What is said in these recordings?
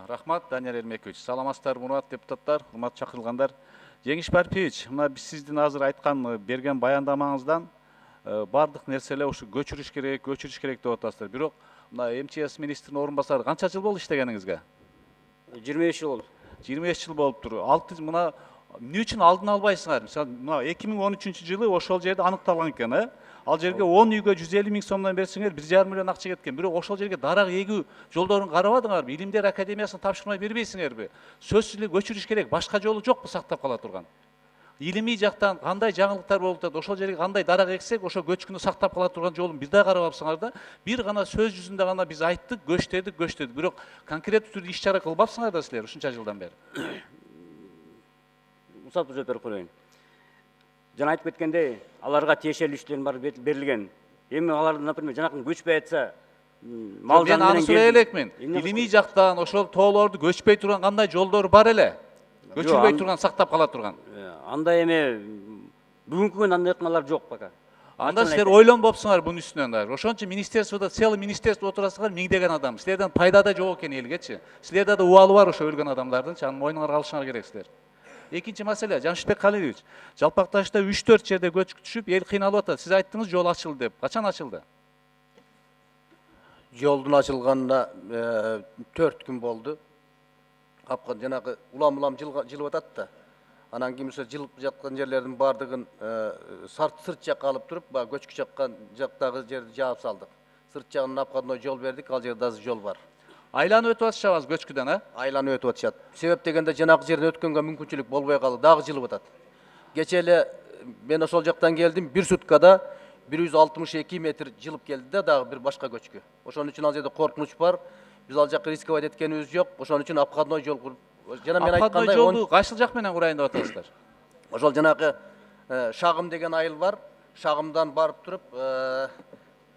Рахмат, Данияр Элмекович. Саламатсыздар, мурат депутаттар, урматтуу чакырылгандар. Жеңиш Барпиевич, мына биз сиздин азыр айткан, берген баяндамаңыздан бардык нерселер ушу көчүрүш керек деп атасыздар. Бирок мына МЧС министринин орун басары канча жыл болду иштегениңизге? 25 жыл болду. 25 жыл болуптур. Мына эмне үчүн алдын албайсыңар? Мисалы, мына 2013-жылы ошол жерде аныкталган экен, Ал жерге 10 үйгө 150 миң сомдон берсеңер 1,5 миллион акча кеткен. Бирок ошол жерге дарак эгүү жолдорун карабадыңарбы? Илимдер академиясына тапшырма бербейсиңерби? Сөзсүз эле көчүрүш керек. Башка жолу жокпу сактап кала турган? Илимий жактан кандай жаңылыктар болуп атат? Ошол жерге кандай дарак эксек, ошол көчкүнү сактап кала турган жолун бир да карабапсыңар да? Бир гана сөз жүзүндө гана биз айттык, көчтөдүк. Бирок конкреттүү түрдө иш чара кылбапсыңар да силер ушунча жылдан бери. Мусат Жөпөр коеюн. Жана айтып кеткендей, аларга тиешелүү иштер бар берилген. Эми алар, например, жанакы көчпөй атса, мал мен аны сурай элекмин. Илимий жактан ошол тоолорду көчпөй турган кандай жолдор бар эле? Көчүрбөй турган, сактап кала турган. Андай эме бүгүнкү күндө андай ыкмалар жок пока. Анда силер ойлонбопсуңар бунун үстүнөн да. Ошончо министерстводо, целый министерство отурасыңар, миңдеген адам. Силерден пайда да жок экен элгечи. Силерде да убалы бар ошо өлгөн адамдардынчы, анын мойнуңарга алышыңар керек силер. Экинчи маселе, Жамшитбек Калиевич, Жалпакташта 3-4 жерде көчкү түшүп, эл кыйналып атат. Сиз айттыңыз, жол ачылды деп. Качан ачылды? Жолдун ачылганына 4 күн болду. Капкан жанагы улам жылып атат да. Анан кийин жылып жаткан жерлердин бардыгын сырт жакка алып туруп, көчкү жаккан жактагы жерди жаап салдык. Сырт жагынан апкандой жол бердик, ал жерде азыр жол бар. Айланып өтүп атышабыз көчкүдөн, Айланып өтүп атышат. Себеп дегенде жанагы жерден өткөнгө мүмкүнчүлүк болбой калды, дагы жылып атат. Кече эле мен ошол жактан келдим, 1 суткада 162 метр жылып келди да, дагы бир башка көчкү. Ошон үчүн ал жерде коркунуч бар. Биз ал жакка рисковать эткенибиз жок. Ошон үчүн апкандой жол куруп, жана мен айткандай, жолду кайсыл жак менен курайын деп атасыздар? Ошол жанагы Шагым деген айыл бар. Шагымдан барып туруп,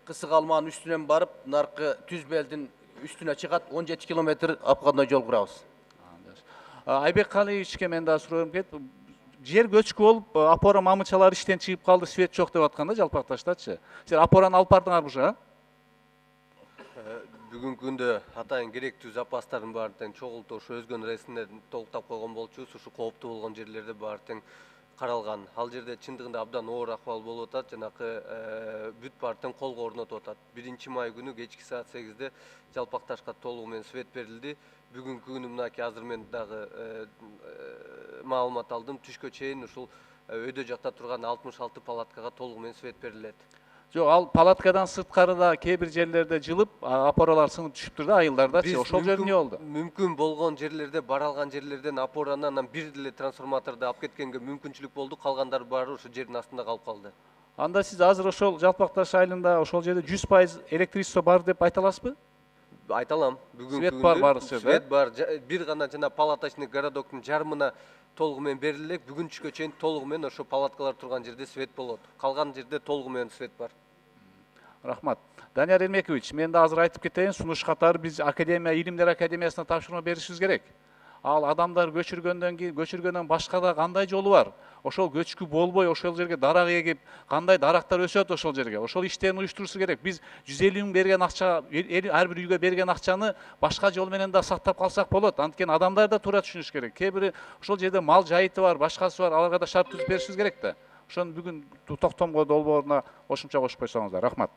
Кысык алманын үстүнөн барып, наркы Түзбелдин үстүнө чыгат, 17 километр апкандой жол курабыз. Айбек Калиевичке мен да суроом келет. Жер көчкү болуп, опора мамычалар иштен чыгып калды, свет жок деп атканда Жалпакташтачы. Силер опораны алып бардыңарбы ушу? Бүгүнкү күндө атайын керектүү запастардын баарын тең чогултуп, ошо өзгөн ресимде толуктап койгон болчубуз. Ушу кооптуу болгон жерлерде баары тең каралган. Ал жерде чындыгында абдан оор акыбал болуп атат. Жанакы бүт баары тең колго орнотуп атат. 1-май күнү кечки саат 8-де Жалпакташка толугу менен свет берилди. Бүгүнкү күнү мынакей азыр мен дагы маалымат алдым. Түшкө чейин ушул өйдө жакта турган 66 палаткага толугу менен свет берилет. Жок, ал палаткадан сырткарыда кээ бир жерлерде жылып, опоралар сынып түшүптүр да, айылдардачы. Ошол жер эмне болду? Мүмкүн болгон жерлерде, баралган жерлерден опораны анан бир деле трансформаторду алып кеткенге мүмкүнчүлүк болду. Калгандары баары ошо жердин астында калып калды. Анда сиз азыр ошол Жалпакташ айылында ошол жерде 100% электричество бар деп айта аласызбы? Айта алам. Бүгүнкү Свет бар баары жерде. Свет бар. Бир гана жана палаточный городоктун жарымына толугу менен берилет. Бүгүн түшкө чейин толугу менен ошо палаткалар турган жерде свет болот. Калган жерде толугу менен свет бар. Рахмат. Данияр Элмекович, мен да азыр айтып кетейин, сунуш катары биз Илимдер академиясына тапшырма беришибиз керек. Ал адамдар көчүргөндөн башка да кандай жолу бар? Ошол көчкү болбой, ошол жерге дарак эгип, кандай дарактар өсөт ошол жерге? Ошол иштерин уюштурусу керек. Биз 150 миң берген акча, ар бир үйгө берген акчаны башка жол менен да сактап калсак болот. Анткени адамдар да туура түшүнүш керек. Кээ бири ошол жерде мал жайыты бар, башкасы бар, аларга да шарт түзүп беришибиз керек да. Ошону бүгүн токтомго долбооруна кошумча кошуп койсоңуздар. Рахмат.